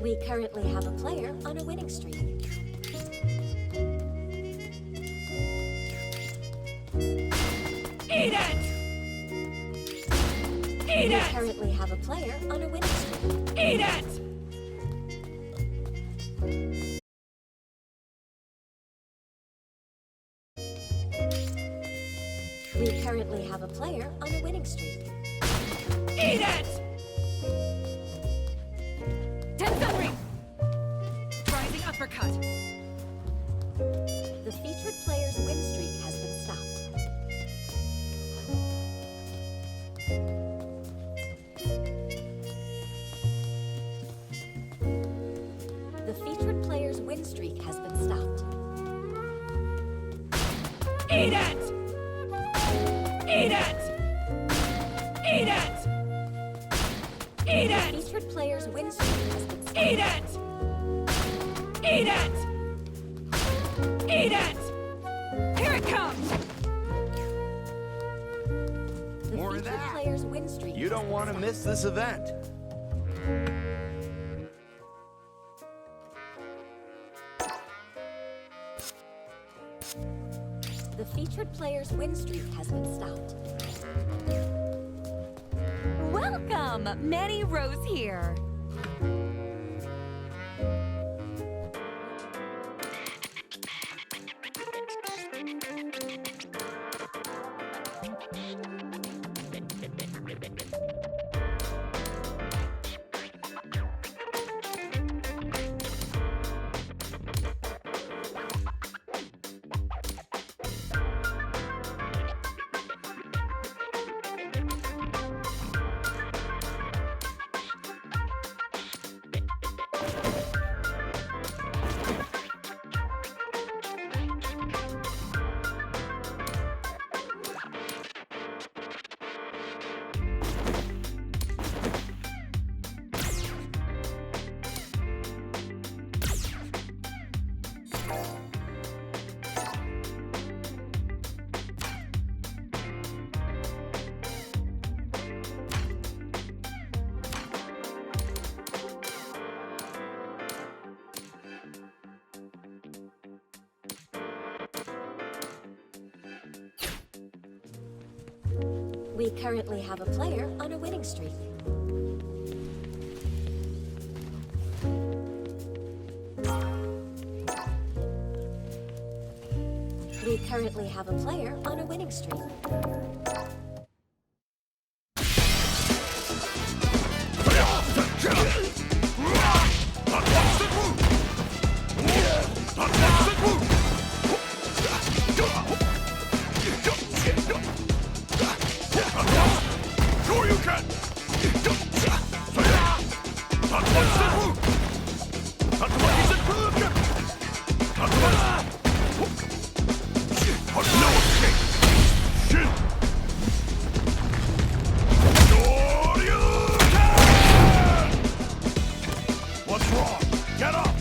We currently have a player on a winning streak. Eat it! Eat We it! currently have a player on a winning streak. Eat it! We currently have a player on a winning streak. Eat it! Tensuri! Rising uppercut. The featured player's win streak has been stopped. The featured player's win streak has been stopped. Eat it! Eat it! Eat it! Eat The it! featured player's win streak has been stopped. Eat it! Eat it! Eat it! Here it comes! The More of featured that. player's win streak You has don't been want to stopped. miss this event. The featured player's win streak has been stopped. Welcome! Manny Rose here. We currently have a player on a winning streak. We currently have a player on a winning streak. What's wrong? Get up!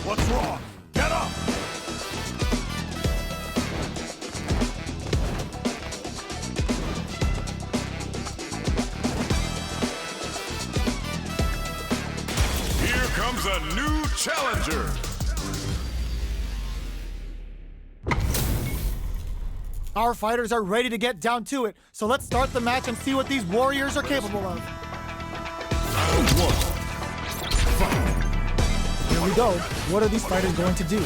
What's wrong? Get up! Here comes a new challenger! Our fighters are ready to get down to it, so let's start the match and see what these warriors are capable of. Here we go. What are these fighters going to do?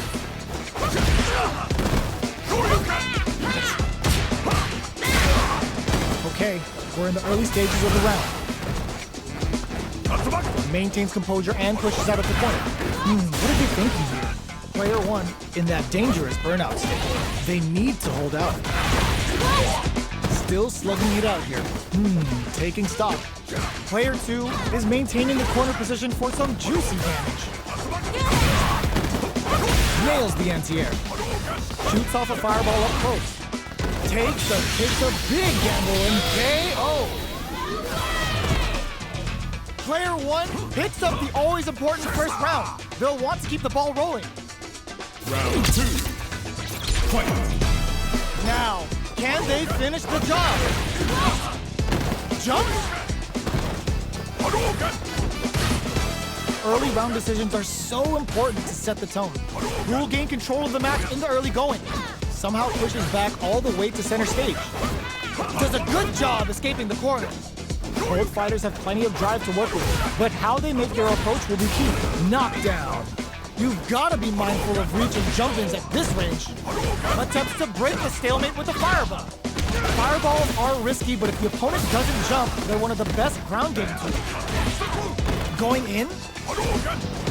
Okay, we're in the early stages of the round. Maintains composure and pushes out of the corner. What are they thinking here? Player one in that dangerous burnout state. They need to hold out. Still slugging it out here. Taking stock. Player two is maintaining the corner position for some juicy damage. Nails the anti-air. Shoots off a fireball up close. Takes a big gamble and KO. Player 1 picks up the always important first round. They'll want to keep the ball rolling. Round 2. Fight. Now, can they finish the job? Jump? Early round decisions are so important to set the tone. Rule gain control of the match in the early going. Somehow pushes back all the way to center stage. Does a good job escaping the corner. Both fighters have plenty of drive to work with, but how they make their approach will be key. Knockdown. You've got to be mindful of reach and jump-ins at this range. Attempts to break the stalemate with a fireball. Fireballs are risky, but if the opponent doesn't jump, they're one of the best ground game tools. Going in,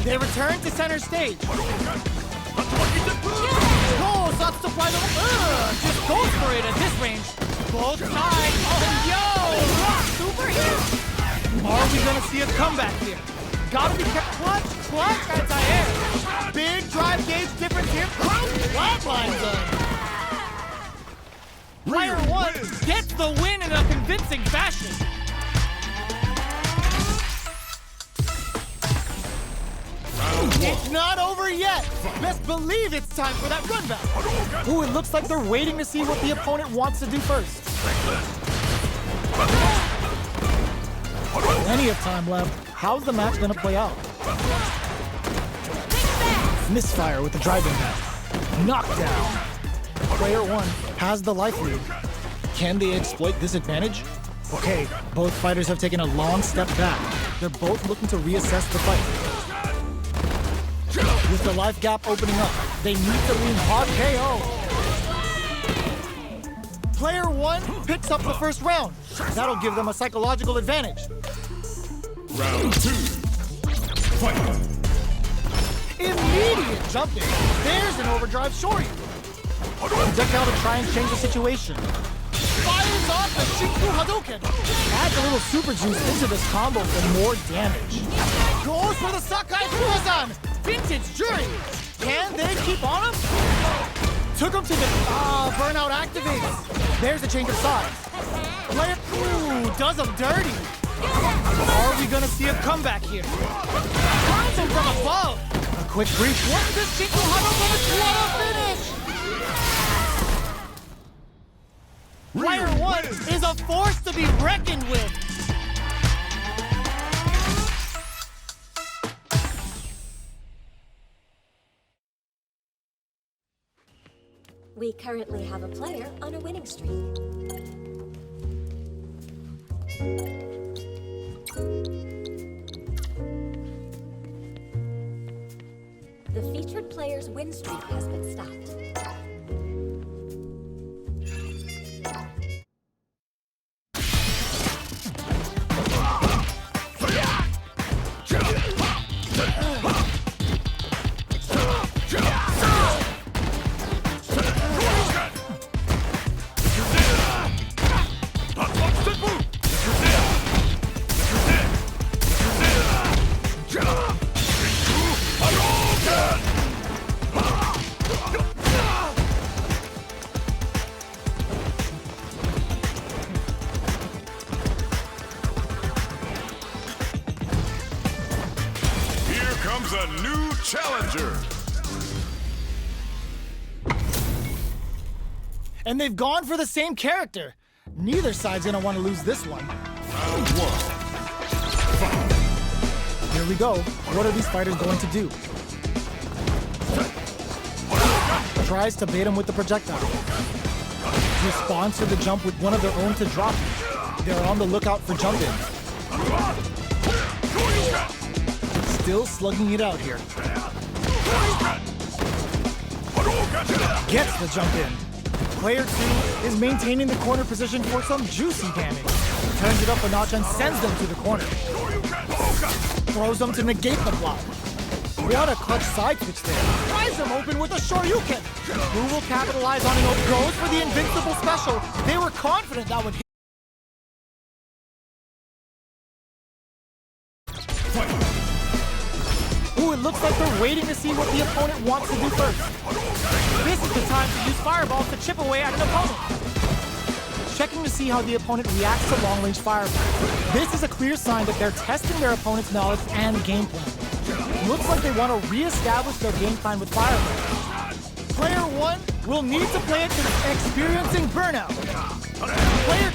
they return to center stage. Oh, that's the fly just goes for it at this range. Both sides. Oh, yo! Super hit! Are we gonna see a comeback here? Gotta be clutch, anti-air. Big drive gauge difference here. Flatline zone. Player 1 gets the win in a convincing fashion. It's not over yet. Best believe it's time for that run back. Ooh, it looks like they're waiting to see what the opponent wants to do first. Plenty of time left. How's the match gonna play out? Misfire with the driving bat. Knockdown. Player 1 has the life lead. Can they exploit this advantage? Okay, both fighters have taken a long step back. They're both looking to reassess the fight. With the life gap opening up, they need to lean hard KO. Player 1 picks up the first round. That'll give them a psychological advantage. Round 2. Fight. Immediate jumping. There's an overdrive shorty. Projectile to try and change the situation. Fires off the Shinku Hadouken. Adds a little super juice into this combo for more damage. Goes for the Sakai Furazan. Vintage Jury. Can they keep on him? Took him to the burnout activates. There's a change of sides. Player does him dirty. Are we gonna see a comeback here? Comes him from above. A quick breach. What's this Shinku Hadouken? What a finish! Player 1 is a force to be reckoned with. We currently have a player on a winning streak. The featured player's win streak has been stopped. Comes a new challenger. And they've gone for the same character. Neither side's gonna want to lose this one. Round 1. Fight. Here we go. What are these fighters going to do? Tries to bait him with the projectile. Responds to the jump with one of their own to drop. They're on the lookout for jump-ins. Still slugging it out here. Gets the jump in. Player 2 is maintaining the corner position for some juicy damage. Turns it up a notch and sends them to the corner. Throws them to negate the block. What a clutch side switch there. Tries them open with a Shoryuken. Who will capitalize on it? Goes for the invincible special. They were confident that would hit. Ooh, Ooh, it looks like they're waiting to see what the opponent wants to do first. This is the time to use fireballs to chip away at an opponent. Checking to see how the opponent reacts to long-range fireballs. This is a clear sign that they're testing their opponent's knowledge and game plan. Looks like they want to re-establish their game plan with fireballs. Player 1 will need to play it experiencing burnout. Player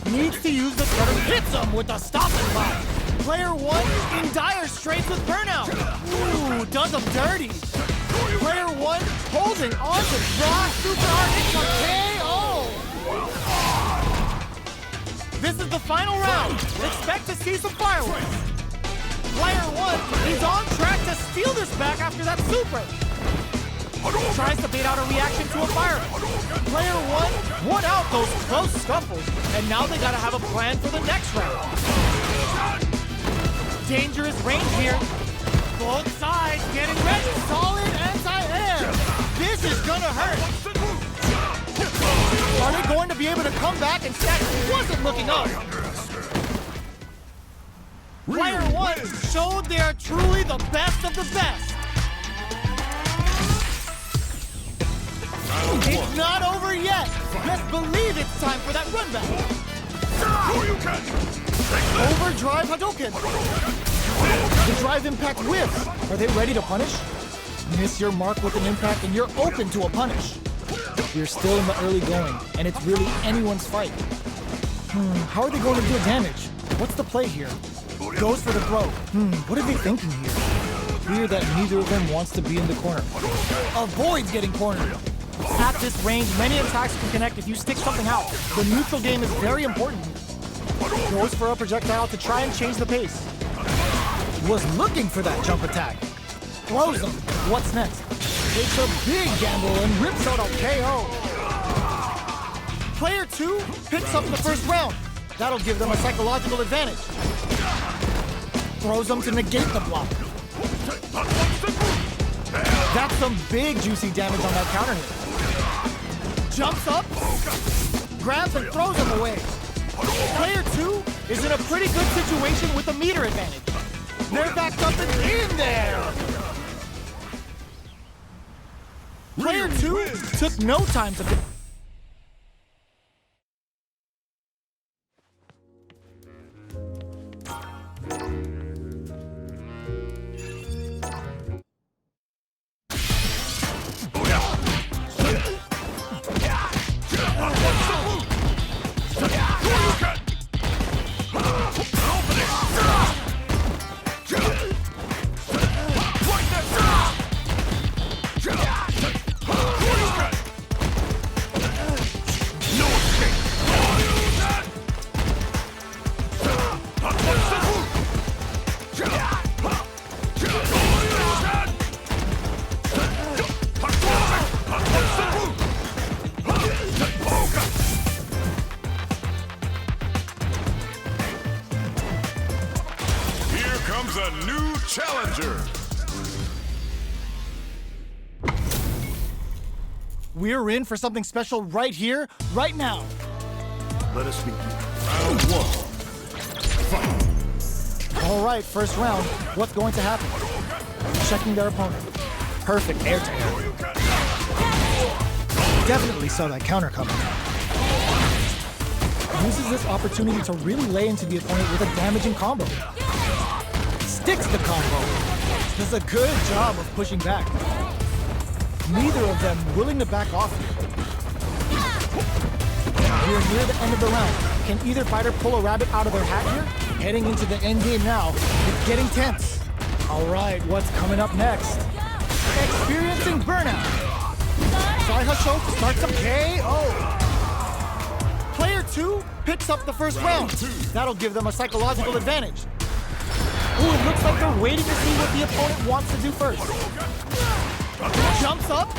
2 needs to use the cutter hits him with the stop and block. Player 1 in dire straits with burnout. Ooh, does him dirty. Player 1 holding on to draw super hard into KO. This is the final round. Expect to see some fireworks. Player 1 is on track to steal this back after that super. Tries to bait out a reaction to a fireball. Player 1 won out those close scuffles, and now they gotta have a plan for the next round. Dangerous range here. Both sides getting ready. Solid anti-air. This is gonna hurt. Are they going to be able to come back and stack? Wasn't looking up. Player 1 showed they are truly the best of the best. It's not over yet. Best believe it's time for that run back. Overdrive Hadouken. The drive impact whiffs. Are they ready to punish? Miss your mark with an impact and you're open to a punish. You're still in the early going, and it's really anyone's fight. How are they going to deal damage? What's the play here? Goes for the throw. What are they thinking here? Clear that neither of them wants to be in the corner. Avoids getting cornered. At this range, many attacks can connect if you stick something out. The neutral game is very important. Goes for a projectile to try and change the pace. Was looking for that jump attack. Throws him. What's next? Takes a big gamble and rips out a KO. Player 2 picks up the first round. That'll give them a psychological advantage. Throws them to negate the block. That's some big juicy damage on that counter hit. Jumps up, grabs and throws him away. Player 2 is in a pretty good situation with a meter advantage. They're backed up and in there. Player 2 took no time to... A new challenger. We're in for something special right here, right now. Let us begin. Round 1. Fight. All right, first round. What's going to happen? Checking their opponent. Perfect air to air. Definitely saw that counter coming. Uses this opportunity to really lay into the opponent with a damaging combo. Sticks the combo. Does a good job of pushing back. Neither of them willing to back off here. We're near the end of the round. Can either fighter pull a rabbit out of their hat here? Heading into the end game now. It's getting tense. All right, what's coming up next? Experiencing burnout. Saihasho starts a KO. Player 2 picks up the first round. That'll give them a psychological advantage. Ooh, it looks like they're waiting to see what the opponent wants to do first. Jumps up.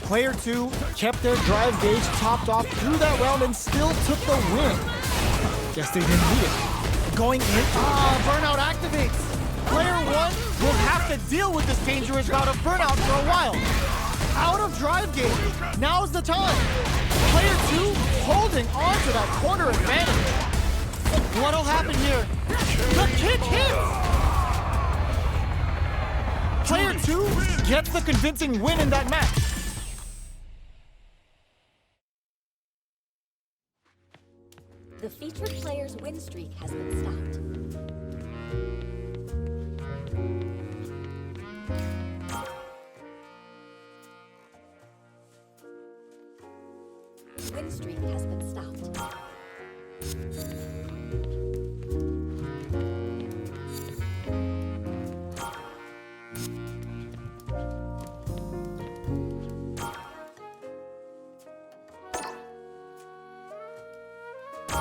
Player 2 kept their drive gauge topped off through that round and still took the win. Guess they didn't need it. Going in. Burnout activates. Player 1 will have to deal with this dangerous bout of burnout for a while. Out of drive gauge. Now's the time. Player 2 holding on to that corner advantage. What'll happen here? The kick hits! Player 2 gets the convincing win in that match. The featured player's win streak has been stopped. Win streak has been stopped.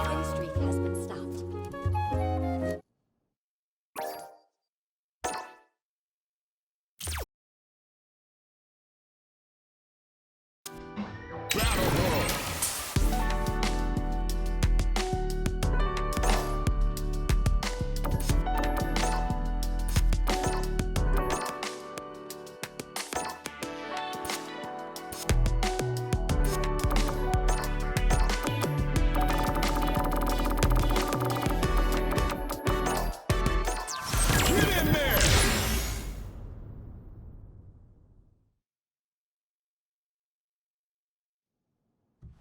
Win streak has been stopped. Get in there!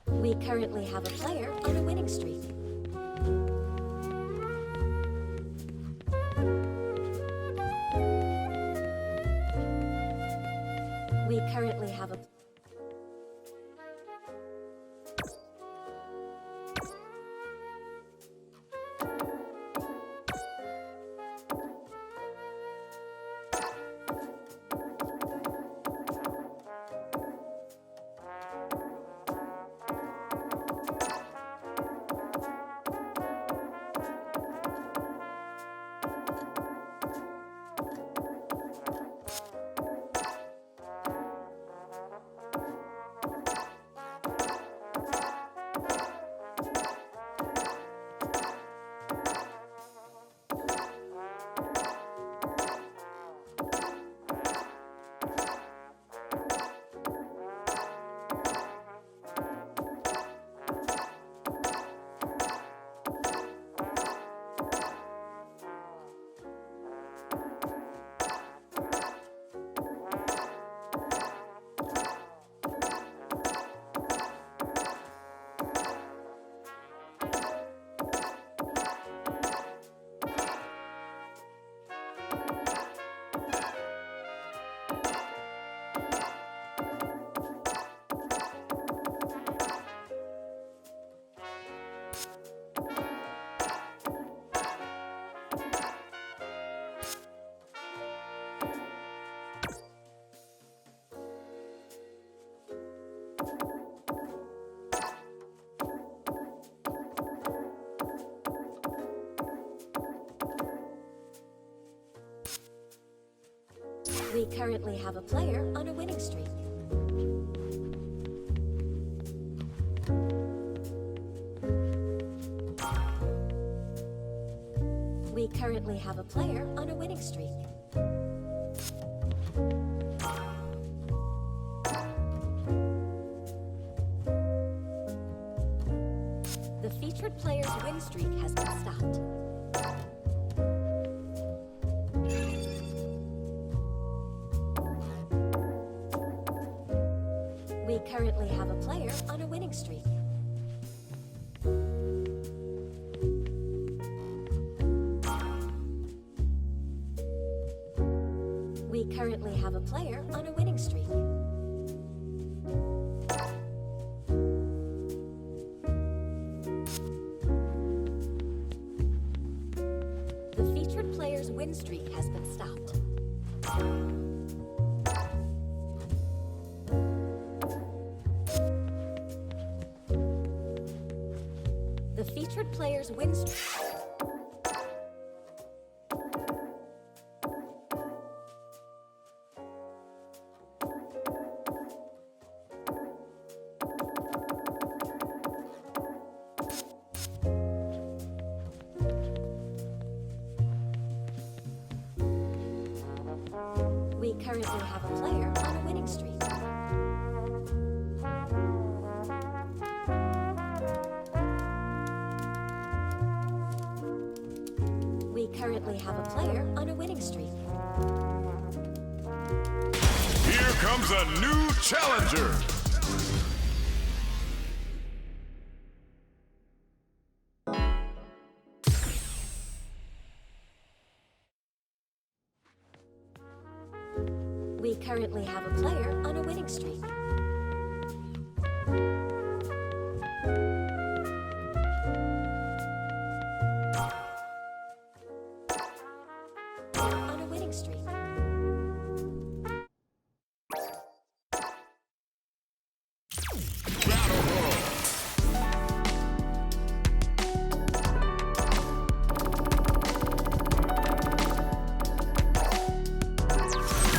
We currently have a player on a winning streak. We currently have a We currently have a player on a winning streak. We currently have a player on a winning streak. The featured player's win streak has been stopped. We currently have a player on a winning streak. We currently have a player on a winning streak. The featured player's win streak has been stopped. The featured player's win streak. We currently have a player on a winning streak. We currently have a player on a winning streak. comes a new challenger. We currently have a player on a winning streak. On a winning streak.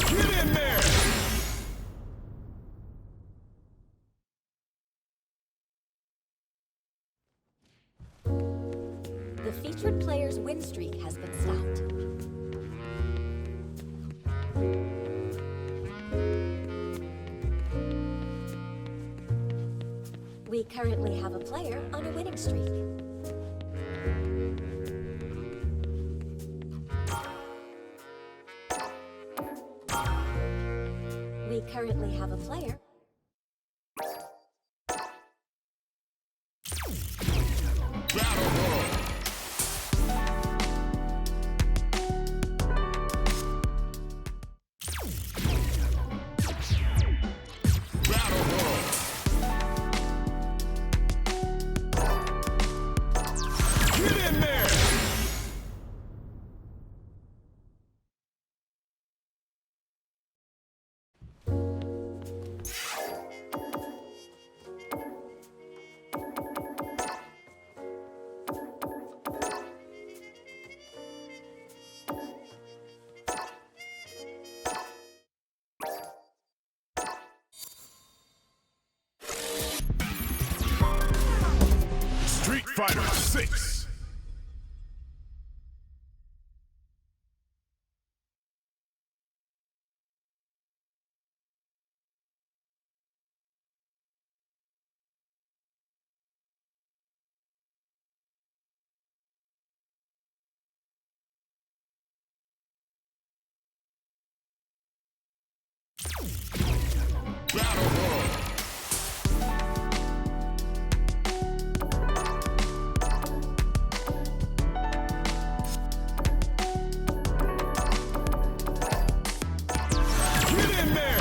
Get in there! The featured player's win streak has been stopped. We currently have a player on a winning streak. We currently have a player. Get in there! Street Fighter 6. Get in there!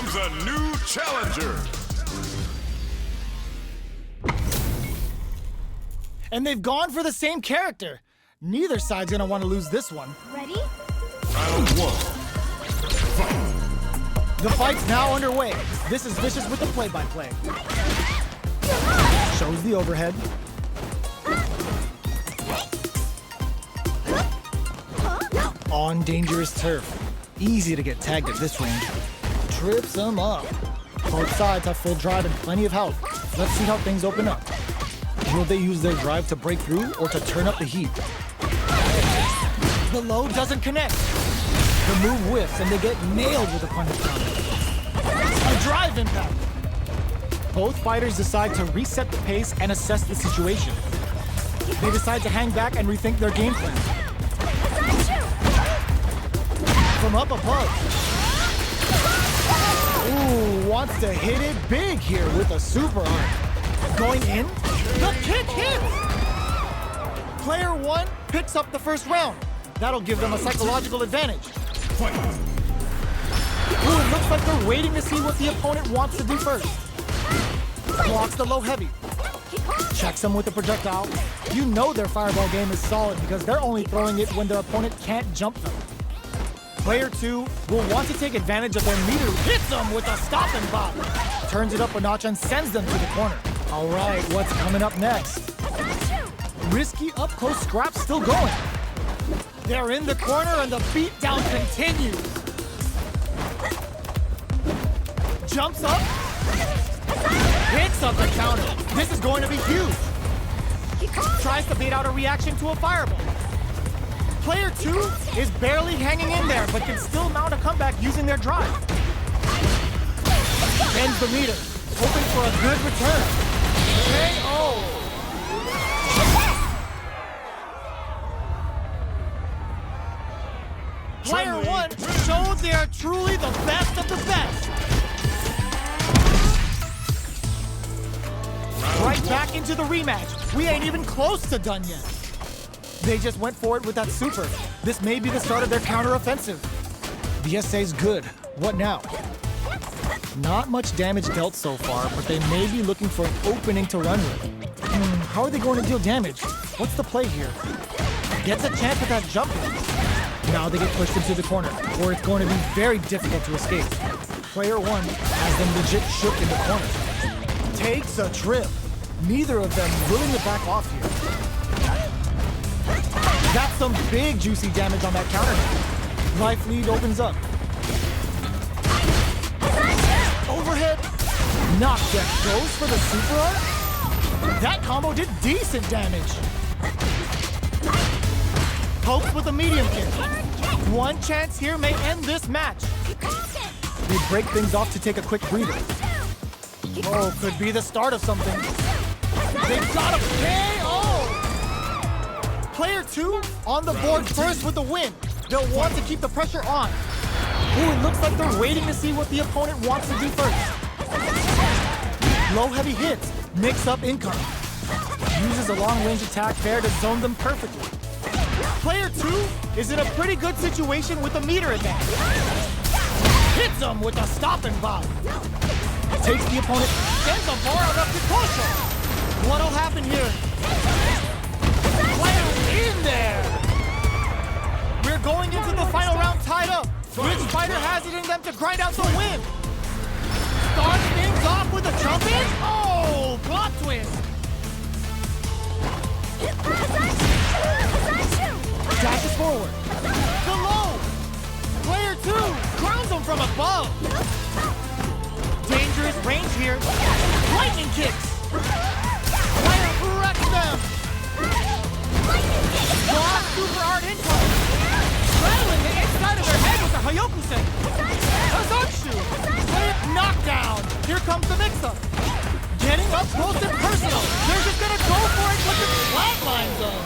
comes a new challenger. And they've gone for the same character. Neither side's gonna want to lose this one. Ready? Round one. Fight. The fight's now underway. This is Vicious with the play-by-play. Shows the overhead. On dangerous turf. Easy to get tagged at this range. Trips him up. Both sides have full drive and plenty of health. Let's see how things open up. Will they use their drive to break through or to turn up the heat? The low doesn't connect. The move whiffs and they get nailed with a punish counter. A drive impact. Both fighters decide to reset the pace and assess the situation. They decide to hang back and rethink their game plan. From up above. Ooh, wants to hit it big here with a super arm. Going in, the kick hits! Player one picks up the first round. That'll give them a psychological advantage. Fight. Ooh, it looks like they're waiting to see what the opponent wants to do first. Blocks the low heavy. Checks them with the projectile. You know their fireball game is solid because they're only throwing it when their opponent can't jump them. Player two will want to take advantage of their meter. Hits them with a stop and bop. Turns it up a notch and sends them to the corner. All right, what's coming up next? Risky up-close scrap still going. They're in the corner and the beatdown continues. Jumps up. Hits up the counter. This is going to be huge. Tries to bait out a reaction to a fireball. Player two is barely hanging in there, but can still mount a comeback using their drive. Bends the meter, hoping for a good return. KO! Player one showed they are truly the best of the best. Right back into the rematch. We ain't even close to done yet. They just went for it with that super. This may be the start of their counter-offensive. The SA's good. What now? Not much damage dealt so far, but they may be looking for an opening to run with. How are they going to deal damage? What's the play here? Gets a chance with that jump in. Now they get pushed into the corner, where it's going to be very difficult to escape. Player one has them legit shook in the corner. Takes a trip. Neither of them willing to back off here. Got some big juicy damage on that counter. Life lead opens up. Overhead. Knockback goes for the super art. That combo did decent damage. Pokes with a medium kick. One chance here may end this match. They break things off to take a quick breather. Oh, could be the start of something. They've got a KO! Player two on the board first with the win. They'll want to keep the pressure on. Ooh, it looks like they're waiting to see what the opponent wants to do first. Low heavy hits, mix up income. Uses a long range attack there to zone them perfectly. Player two is in a pretty good situation with a meter advantage. Hits them with a stop and bop. Takes the opponent, sends a bar out of the Kosho. What'll happen here? Player in there! We're going into the final round tied up. Which fighter has it in them to grind out the win? Starts things off with a jump in? Oh, plot twist! Dashes forward. The low! Player two grounds him from above. Dangerous range here. Lightning kicks. Player wrecks them. Block super art incoming. Rattling the inside of their head with a Hayokusen. Azanshu. Player knockdown. Here comes the mix-up. Getting up close and personal. They're just gonna go for it with the flatline zone.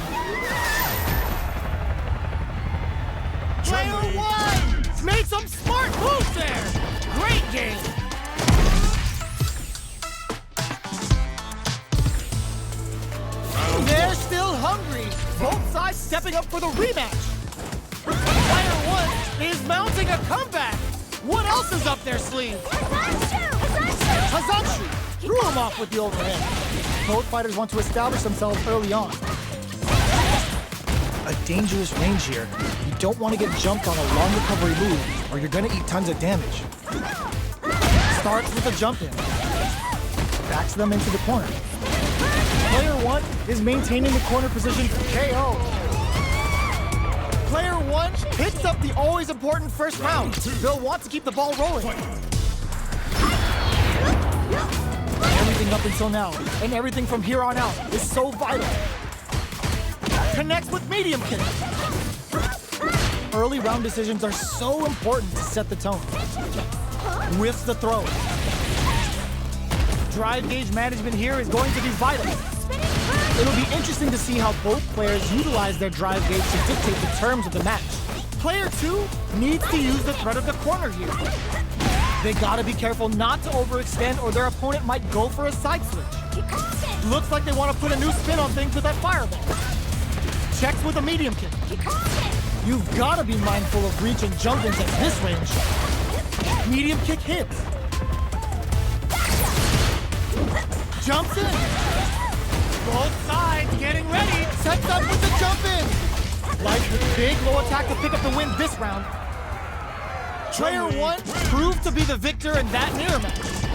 Player one made some smart moves there. Great game. They're still hungry. Both sides stepping up for the rematch. Player one is mounting a comeback. What else is up their sleeve? Hazanshu threw him off with the overhead. Both fighters want to establish themselves early on. A dangerous range here. You don't want to get jumped on a long recovery move, or you're gonna eat tons of damage. Starts with a jump in. Backs them into the corner. Player 1 is maintaining the corner position for KO. Player 1 picks up the always important first round. They'll want to keep the ball rolling. Everything up until now, and everything from here on out, is so vital. Connects with medium kick. Early round decisions are so important to set the tone. Whiffs the throw. Drive gauge management here is going to be vital. It'll be interesting to see how both players utilize their drive gauge to dictate the terms of the match. Player 2 needs to use the threat of the corner here. They gotta be careful not to overextend or their opponent might go for a side switch. Looks like they want to put a new spin on things with that fireball. Checks with a medium kick. You've gotta be mindful of reach and jump ins at this range. Medium kick hits. Jumps in. Both sides getting ready. Sets up with the jump in. Lights with big low attack to pick up the win this round. Player 1 proved to be the victor in that mirror match.